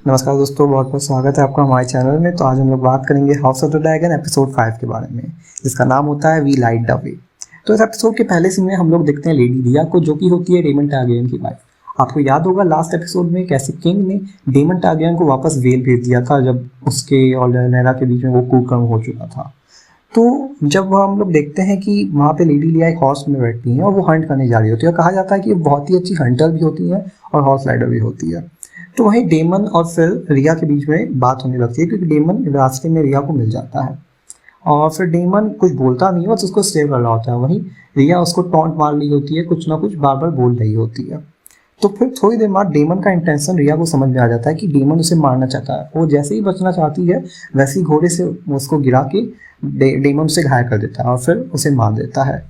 नमस्कार दोस्तों, बहुत बहुत स्वागत है आपका हमारे चैनल में। तो आज हम लोग बात करेंगे house of the dragon episode 5 के बारे में, जिसका नाम होता है वी लाइट द वे। तो इस एपिसोड के पहले सीन में हम लोग देखते हैं लेडी रिया को, जो कि होती है डेमन टारगेरियन की वाइफ। आपको याद होगा लास्ट एपिसोड में कैसे किंग ने डेमन टारगेरियन को वापस वेल भेज दिया था, जब उसके और रैयनिरा के बीच में वो कुकर्म हो चुका था। तो जब हम लोग देखते हैं कि वहाँ पे लेडी लिया एक हॉर्स में बैठती हैं और वो हंट करने जा रही होती है, और कहा जाता है कि बहुत ही अच्छी हंटर भी होती है और हॉर्स राइडर भी होती है। तो वहीं डेमन और फिर रिया के बीच में बात होने लगती है, क्योंकि डेमन रास्ते में रिया को मिल जाता है और फिर डेमन कुछ बोलता नहीं है, बस उसको सेव कर रहा होता है। वहीं रिया उसको टॉन्ट मार रही होती है, कुछ ना कुछ बार बार बोल रही होती है। तो फिर थोड़ी देर बाद डेमन का इंटेंशन रिया को समझ में आ जाता है कि डेमन उसे मारना चाहता है। वो जैसे ही बचना चाहती है वैसे ही घोड़े से उसको गिरा के डेमन उसे घायल कर देता है और फिर उसे मार देता है।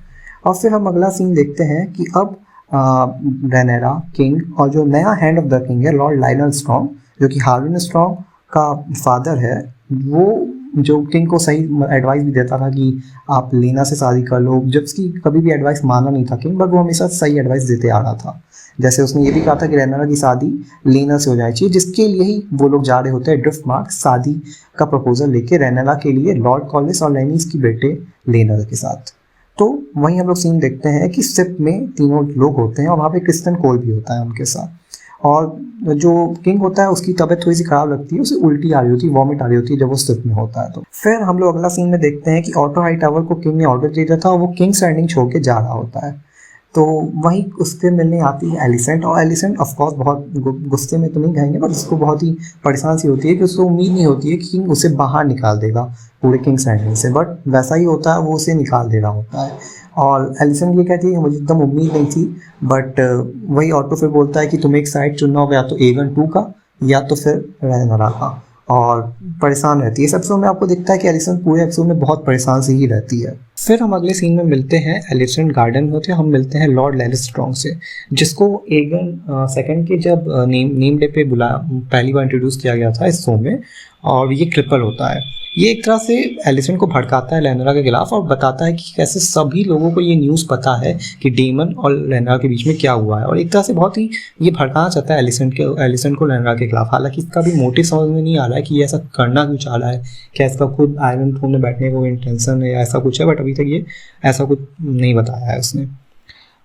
और फिर हम अगला सीन देखते हैं कि अब रैयनिरा, किंग और जो नया हैंड ऑफ द किंग है लॉर्ड लायनल स्ट्रॉन्ग, जो कि हार्विन स्ट्रॉन्ग का फादर है, वो जो किंग को सही एडवाइस भी देता था कि आप लेना से शादी कर लो। जब उसकी कभी भी एडवाइस माना नहीं था किंग, बट वो हमेशा सही एडवाइस देते आ रहा था। जैसे उसने ये भी कहा था कि रैयनिरा की शादी लेना से हो जानी चाहिए, जिसके लिए ही वो लोग जा रहे होते हैं ड्रिफ्टमार्क शादी का प्रपोजल लेके रैयनिरा के लिए लॉर्ड कॉलिस और लैनिस की बेटे लेनर के साथ। तो वहीं हम लोग सीन देखते हैं कि शिप में तीनों लोग होते हैं और वहाँ पे क्रिस्टन कोल भी होता है उनके साथ। और जो किंग होता है उसकी तबीयत थोड़ी सी खराब लगती है, उसे उल्टी आ रही होती है, वॉमिट आ रही होती है जब वो शिप में होता है। तो फिर हम लोग अगला सीन में देखते हैं कि ऑटो हाई टावर को किंग ने ऑर्डर दिया था और वो किंग्स लैंडिंग छोड़ के जा रहा होता है। तो वहीं उसके मिलने आती है एलिसेंट, और एलिसेंट ऑफकोर्स बहुत गुस्से में तो नहीं कहेंगे, बट उसको बहुत ही परेशान सी होती है कि उसको उम्मीद नहीं होती है कि किंग उसे बाहर निकाल देगा पूरे किंग्स लैंडिंग से, बट वैसा ही होता है, वो उसे निकाल दे रहा होता है। और एलिसेंट ये कहती है कि मुझे एकदम उम्मीद नहीं थी, बट वही ऑटो फिर बोलता है कि तुम्हें एक साइड चुनना होगा, या तो एगन 2 का या तो फिर रैयनिरा का, और परेशान रहती है। इस एपिसोड में आपको दिखता है कि एलिसेंट पूरे एपिसोड में बहुत परेशान से ही रहती है। फिर हम अगले सीन में मिलते हैं एलिसेंट गार्डन में होते हैं, हम मिलते हैं लॉर्ड लैनिस स्ट्रॉन्ग से, जिसको एगन सेकंड के जब नेम डे पे पहली बार इंट्रोड्यूस किया गया था इस शो में, और ये क्रिपल होता है। ये एक तरह से एलिसेंट को भड़काता है रैयनिरा के खिलाफ और बताता है कि कैसे सभी लोगों को ये न्यूज़ पता है कि डेमन और रैयनिरा के बीच में क्या हुआ है, और एक तरह से बहुत ही ये भड़काना चाहता है एलिसेंट को रैयनिरा के खिलाफ। हालांकि इसका भी मोटिव समझ में नहीं आ रहा है कि ये ऐसा करना क्यों चाह रहा है, क्या इसका खुद आयरन थ्रोन में बैठने का इंटेंशन है या ऐसा कुछ है, बट अभी तक ये ऐसा कुछ नहीं बताया है उसने।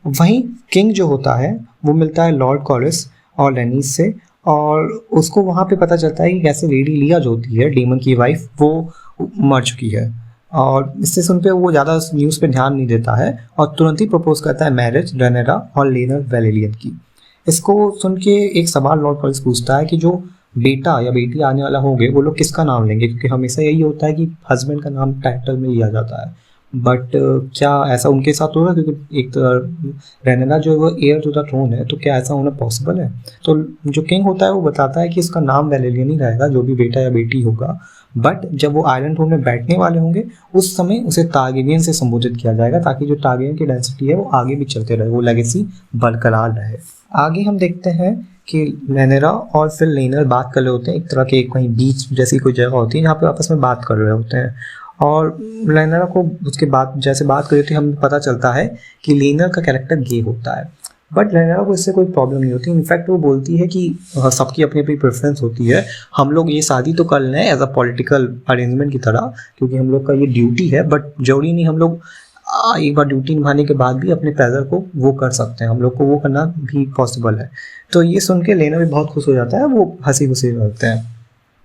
वहीं किंग जो होता है वो मिलता है लॉर्ड कॉलिस और लैनिस से, और उसको वहाँ पे पता चलता है कि कैसे लेडी लिया जो होती है डेमन की वाइफ, वो मर चुकी है। और इससे सुन पे वो ज़्यादा न्यूज़ पे ध्यान नहीं देता है और तुरंत ही प्रपोज करता है मैरिज रैयनिरा और लेनर वैलेरियन की। इसको सुन के एक सवाल लॉर्ड कॉलिस पूछता है कि जो बेटा या बेटी आने वाला होंगे वो लोग किसका नाम लेंगे, क्योंकि हमेशा यही होता है कि हस्बैंड का नाम टाइटल में लिया जाता है, बट क्या ऐसा उनके साथ होगा, क्योंकि एक रैयनिरा जो है वो एयर टू द थ्रोन है, तो क्या ऐसा होना पॉसिबल है। तो जो किंग होता है वो बताता है कि इसका नाम वैलेरियन ही रहेगा, जो भी बेटा या बेटी होगा, बट जब वो आयरन थ्रोन में बैठने वाले होंगे उस समय उसे टारगेरियन से संबोधित किया जाएगा, ताकि जो टारगेरियन की डेंसिटी है वो आगे भी चलते रहे, वो लेगेसी बरकरार रहे। आगे हम देखते हैं कि रैयनिरा और फिर लेनर बात कर रहे होते हैं, एक तरह के कहीं बीच जैसी कोई जगह होती है जहाँ पे आपस में बात कर रहे होते हैं, और रैयनिरा को उसके बाद जैसे बात कर रही थी हमें पता चलता है कि लेनर का कैरेक्टर गे होता है, बट रैयनिरा को इससे कोई प्रॉब्लम नहीं होती। इनफैक्ट वो बोलती है कि सबकी अपनी अपनी प्रेफरेंस होती है, हम लोग ये शादी तो कर लें एज अ पॉलिटिकल अरेंजमेंट की तरह, क्योंकि हम लोग का ये ड्यूटी है, बट जरूरी नहीं हम लोग एक बार ड्यूटी निभाने के बाद भी अपने प्लेजर को वो कर सकते हैं, हम लोग को वो करना भी पॉसिबल है। तो ये सुन के लेनर भी बहुत खुश हो जाता है, वो हंसी खुशी रहते हैं।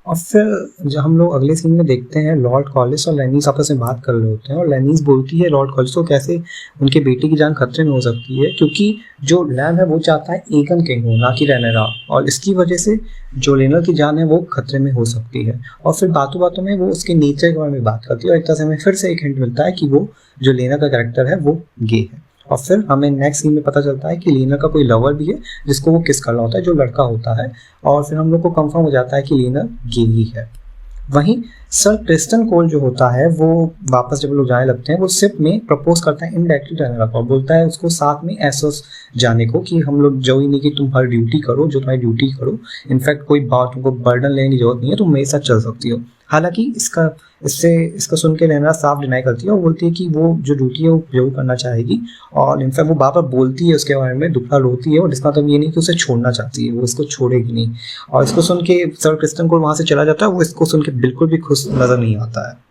और फिर जब हम लोग अगले सीन में देखते हैं लॉर्ड कॉलिस और लैनिस आपस में बात कर रहे होते हैं, और लैनिस बोलती है लॉर्ड कॉलिस को कैसे उनके बेटे की जान खतरे में हो सकती है, क्योंकि जो लैन है वो चाहता है एगन किंग हो, ना कि रैयनिरा, और इसकी वजह से जो लेनर की जान है वो खतरे में हो सकती है। और फिर बातों बातों में वो उसके नेचर के बारे में बात करती है, और एक तरह से हमें फिर से एक हिंट मिलता है कि वो जो लेनर का कैरेक्टर है वो गे है। और फिर हमें नेक्स्ट सीन में पता चलता है कि लेनर का कोई लवर भी है जिसको वो किस कर रहा होता है, जो लड़का होता है, और फिर हम लोग को कंफर्म हो जाता है कि लेनर गे ही है। वहीं सर क्रिस्टन कोल जो होता है वो वापस जब लोग जाने लगते हैं वो शिप में प्रपोज करता है इनडायरेक्टली रैनेरा को, बोलता है उसको साथ में एसोस जाने को कि हम लोग जो ही नहीं कि तुम हर ड्यूटी करो जो तुम्हारी ड्यूटी करो, इनफैक्ट कोई बात तुमको बर्डन लेने की जरूरत नहीं है, तुम मेरे साथ चल सकती हो। हालांकि इसका सुन के रैनेरा साफ डिनाई करती है और बोलती है कि वो जो ड्यूटी है वो जरूर करना चाहेगी, और इनफैक्ट वो बार बार बोलती है उसके बारे में, दुखड़ा रोती है, और इसका मतलब ये नहीं कि उसे छोड़ना चाहती है, वो इसको छोड़ेगी नहीं। और इसको सुन के सर क्रिस्टन कोल वहाँ से चला जाता है, वो इसको सुन के बिल्कुल भी खुश नजर नहीं आता है।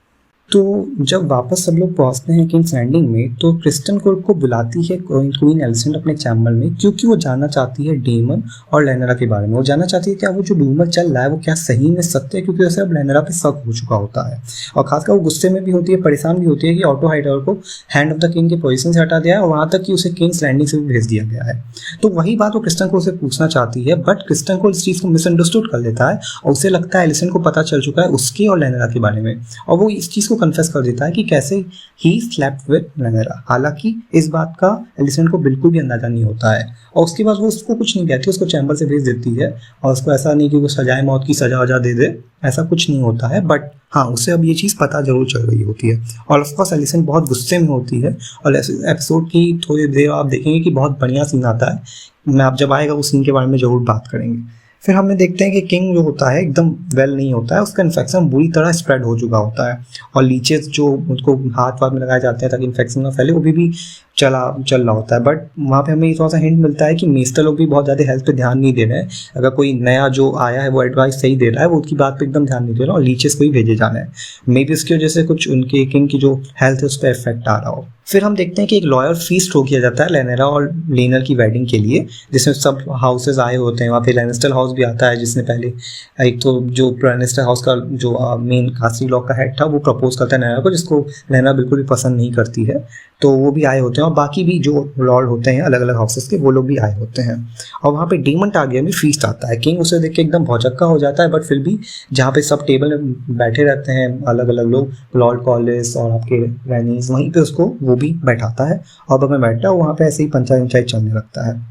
तो जब वापस सब लोग पहुंचते हैं किंग्स लैंडिंग में तो क्रिस्टन कोल को बुलाती है क्वीन एलिसेंट अपने चैम्बर में, क्योंकि वो जानना चाहती है डेमन और लैनेरा के बारे में। वो जानना चाहती है क्या वो जो रूमर चल रहा है वो क्या सही में सत्य है, क्योंकि उसे अब लैनेरा पे शक हो चुका होता है। और खासकर वो गुस्से में भी होती है, परेशान भी होती है कि ऑटो हाइटावर को हैंड ऑफ द किंग की पोजीशन से हटा दिया है और वहां तक कि उसे किंग्स लैंडिंग से भी भेज दिया गया है। तो वही बात वो क्रिस्टन कोल से पूछना चाहती है, बट क्रिस्टन कोल इस चीज को मिसअंडरस्टूड कर लेता है और उसे लगता है एलिसेंट को पता चल चुका है उसके और लैनेरा के बारे में, और वो इस चीज को कन्फेस कर देता है कि कैसे ही स्लेप्ट विद लैनेरा। हालांकि इस बात का एलिसेंट को बिल्कुल भी अंदाजा नहीं होता है, और उसके बाद वो उसको कुछ नहीं कहती, उसको चैम्बर से भेज देती है, और उसको ऐसा नहीं कि वो सजाए मौत की सजा वजा दे दे, ऐसा कुछ नहीं होता है। बट हाँ, उसे अब ये चीज़ पता जरूर चल रही होती है, और ऑफकोर्स एलिसेंट बहुत गुस्से में होती है। और एपिसोड की थोड़ी देर आप देखेंगे कि बहुत बढ़िया सीन आता है, मैं आप जब आएगा उस सीन के बारे में जरूर बात करेंगे। फिर हमने देखते हैं कि किंग जो होता है एकदम वेल नहीं होता है, उसका इन्फेक्शन बुरी तरह स्प्रेड हो चुका होता है, और लीचेस जो उसको हाथ वाथ में लगाए जाते हैं ताकि इन्फेक्शन ना फैले वो भी चल रहा होता है। बट वहाँ पे हमें थोड़ा सा हिंट मिलता है कि मेस्टर लोग भी बहुत ज़्यादा हेल्थ पे ध्यान नहीं दे रहे हैं। अगर कोई नया जो आया है वो एडवाइस सही दे रहा है, वो उसकी बात पे एकदम ध्यान नहीं दे रहा, और लीचेस को ही भेजे जाना है। मे बी उसकी वजह से कुछ उनके किंग की जो हेल्थ है उस पर इफेक्ट आ रहा हो। फिर हम देखते हैं कि एक लॉयर फीस्ट हो किया जाता है लैनेरा और लेनर की वेडिंग के लिए, जिसमें सब हाउसेज आए होते हैं। वहाँ पे लैनिस्टर हाउस भी आता है, जिसने पहले एक तो जो लैनिस्टर हाउस का जो मेन कास्टिंग लॉक का हेड था वो प्रपोज करता है लैनेरा को, जिसको लैनेरा बिल्कुल भी पसंद नहीं करती है, तो वो भी आए होते हैं। और बाकी भी जो लॉर्ड होते हैं अलग अलग हाउसेस के वो लोग भी आए होते हैं। और वहाँ पे डेमन टारगेरियन में फीस्ट आता है। किंग उसे देख के एकदम भौचक्का हो जाता है, बट फिर भी जहाँ पे सब टेबल में बैठे रहते हैं अलग अलग लोग, लॉर्ड कॉलिस और आपके रैनीज, वहीं पे उसको वो भी बैठाता है और बगल में बैठता है, वहाँ पे ऐसे ही पंचायत चलने लगता है।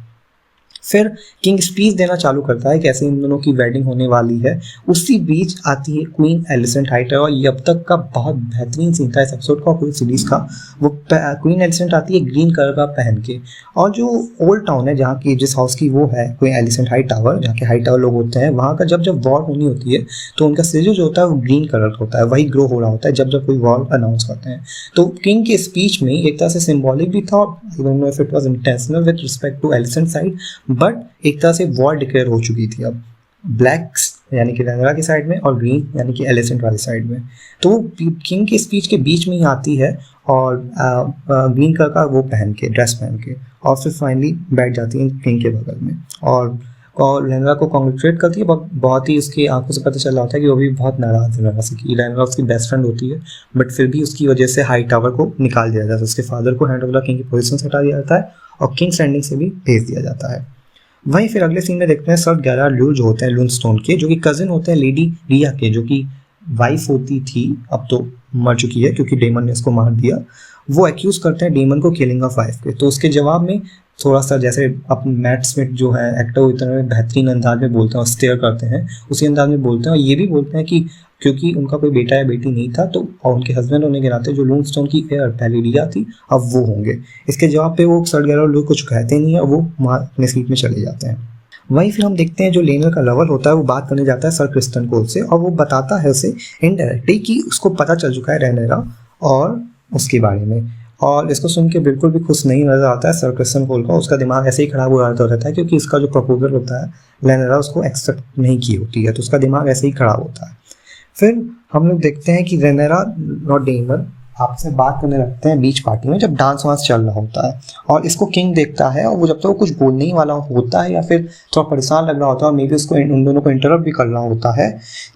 फिर किंग स्पीच देना चालू करता है कैसे इन दोनों की वेडिंग होने वाली है। उसी बीच आती है क्वीन एलिसेंट हाइटावर, और ये अब तक का बहुत बेहतरीन सीन था इस एपिसोड का पूरी सीरीज का। वो क्वीन एलिसेंट आती है ग्रीन कलर का पहन के, और जो ओल्ड टाउन है जहाँ की जिस हाउस की वो है क्वीन एलिसेंट हाइटावर, जहाँ के हाइटावर लोग होते हैं, वहाँ का जब वॉर होनी होती है तो उनका सिजल जो होता है वो ग्रीन कलर का होता है, वही ग्रो हो रहा होता है जब कोई वॉर अनाउंस करते हैं। तो किंग के स्पीच में एक तरह से सिंबॉलिक भी था, I don't know if it was intentional with respect to एलिसेंट साइड, बट एक तरह से वॉर डिक्लेयर हो चुकी थी अब ब्लैक्स यानी कि लैनेरा की साइड में और ग्रीन यानी कि एलिसेंट वाली साइड में। तो किंग के स्पीच के बीच में ही आती है और ग्रीन कलर का वो पहन के ड्रेस पहन के, और फिर फाइनली बैठ जाती है किंग के बगल में और लैनेरा को कॉन्ग्रेचुलेट करती है। बहुत ही उसकी आंखों से पता चल रहा होता है कि वो भी बहुत नाराज है लैनेरा से, कि लैनेरा उसकी बेस्ट फ्रेंड होती है, बट फिर भी उसकी वजह से हाइटावर को निकाल दिया जाता है, उसके फादर को हैंड ऑफ द किंग की पोजीशन से हटा दिया जाता है और किंग्स लैंडिंग से भी भेज दिया जाता है। वहीं फिर अगले सीन में देखते हैं सर गैरा ल्यू जो होते हैं लूनस्टोन के, जो कि कजिन होते हैं लेडी रिया के, जो कि वाइफ होती थी, अब तो मर चुकी है क्योंकि डेमन ने उसको मार दिया। वो एक्यूज करते हैं डेमन को किलिंग ऑफ वाइफ के, तो उसके जवाब में थोड़ा सा जैसे अब मैट स्मिथ जो है एक्टर वो इतना बेहतरीन अंदाज में बोलते हैं और स्टेयर करते हैं, उसी अंदाज में बोलते हैं, और ये भी बोलते हैं कि क्योंकि उनका कोई बेटा या बेटी नहीं था तो, और उनके हस्बैंड होने के नाते जो लूनस्टोन की एयर पहले रिया थी अब वो होंगे। इसके जवाब पे वो सर गैरा ल्यू कुछ कहते नहीं है, वो अपने सीट में चले जाते हैं। वहीं फिर हम देखते हैं जो लेनर का लवर होता है वो बात करने जाता है सर क्रिस्टन कोल से, और वो बताता है उसे इनडायरेक्टली कि उसको पता चल चुका है रैनेरा और उसके बारे में, और इसको सुन के बिल्कुल भी खुश नहीं नजर आता है सर क्रिस्टन कोल का। उसका दिमाग ऐसे ही खराब हो जाता रहता है क्योंकि इसका जो प्रपोजल होता है लैनेरा उसको एक्सेप्ट नहीं की होती है, तो उसका दिमाग ऐसे ही खराब होता है। फिर हम लोग देखते हैं कि रैनेरा और डेमन आपसे बात करने लगते हैं बीच पार्टी में जब डांस वांस चल रहा होता है, और इसको किंग देखता है, और वो जब तक वो कुछ बोलने ही वाला होता है या फिर थोड़ा परेशान लग रहा होता है और मे बी उसको उन दोनों को इंटरप्ट भी कर रहा होता है,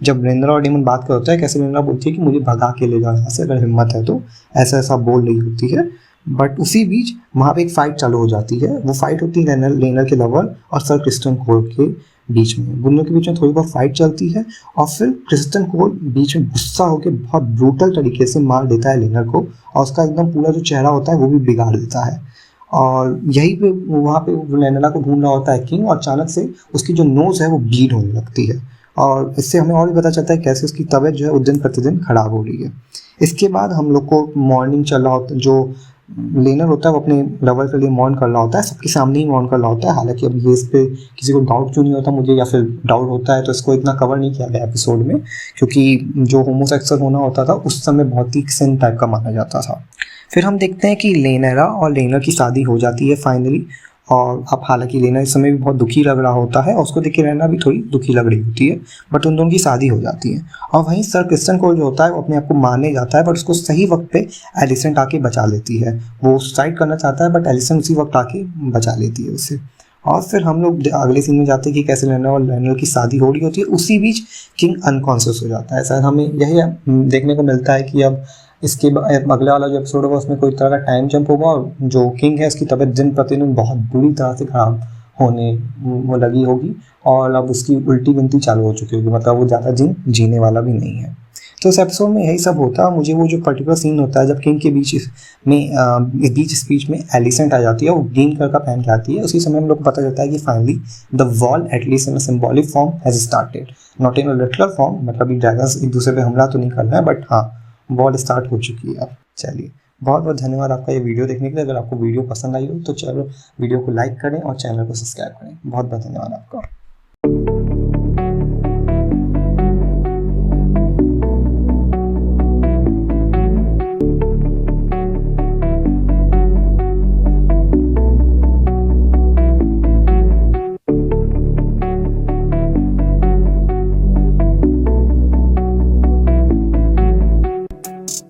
जब रैनेरा और डेमन बात कर होता है कैसे रैनेरा बोलती है कि मुझे भगा के ले जाओ यहाँ से अगर हिम्मत है तो, ऐसा ऐसा बोल रही होती है। बट उसी बीच वहाँ पे एक फाइट चालू हो जाती है। वो फाइट होती है लेनर के लवर और सर क्रिस्टन कोल के बीच में। दोनों के बीच में थोड़ी बहुत फाइट चलती है और फिर क्रिस्टन कोल बीच में गुस्सा होकर बहुत ब्रूटल तरीके से मार देता है लेनर को, और उसका एकदम पूरा जो चेहरा होता है वो भी बिगाड़ देता है। और यहीं पे वहाँ पे लैनेरा को ढूंढ रहा होता है किंग, और अचानक से उसकी जो नोज है वो ब्लीड होने लगती है, और इससे हमें और भी पता चलता है कैसे उसकी तबीयत जो है वो दिन प्रतिदिन खराब हो रही है। इसके बाद हम लोग को मॉर्निंग चल रहा होता है, जो लेनर होता है वो अपने लवर के लिए मॉर्न कर रहा होता है, सबके सामने ही मॉर्न कर रहा होता है। हालांकि अब ये इस पे किसी को डाउट क्यों नहीं होता मुझे, या फिर डाउट होता है तो इसको इतना कवर नहीं किया गया एपिसोड में, क्योंकि जो होमोसेक्सुअल होना होता था उस समय बहुत ही सिन टाइप का माना जाता था। फिर हम देखते हैं कि लेनरा और लेनर की शादी हो जाती है फाइनली। और अब हालांकि लेनर इस समय भी बहुत दुखी लग रहा होता है और उसको देख के रहना भी थोड़ी दुखी लग रही होती है, बट उन दोनों की शादी हो जाती है। और वहीं सर क्रिस्टन कोल जो होता है वो अपने आप को मारने जाता है, बट उसको सही वक्त पे एलिसेंट आके बचा लेती है। वो सुसाइड करना चाहता है बट एलिसेंट उसी वक्त आके बचा लेती है उसे। और फिर हम लोग अगले सीन में जाते हैं कि कैसे लेनर और लेनर की शादी हो रही होती है। उसी बीच किंग अनकॉन्शियस हो जाता है। शायद हमें यही देखने को मिलता है कि अब इसके अगले वाला जो एपिसोड होगा उसमें कोई तरह का टाइम जंप होगा और जो किंग है उसकी तबीयत दिन प्रतिदिन बहुत बुरी तरह से खराब होने वो लगी होगी और अब उसकी उल्टी गिनती चालू हो चुकी होगी, मतलब वो ज़्यादा जीने वाला भी नहीं है। तो इस एपिसोड में यही सब होता है। मुझे वो जो पर्टिकुलर सीन होता है जब किंग के बीच स्पीच में एलिसेंट आ जाती है, वो ग्रीन कलर का पहन के आती है, उसी समय हम लोग को पता चलता है कि finally the wall at least in a symbolic form has started, not in a literal form, मतलब ये ड्रैगन्स एक दूसरे पे हमला तो नहीं कर रहा है, बट हाँ वॉल स्टार्ट हो चुकी है अब। चलिए, बहुत बहुत धन्यवाद आपका ये वीडियो देखने के लिए। अगर आपको वीडियो पसंद आई हो तो चलो वीडियो को लाइक करें और चैनल को सब्सक्राइब करें। बहुत बहुत धन्यवाद आपका।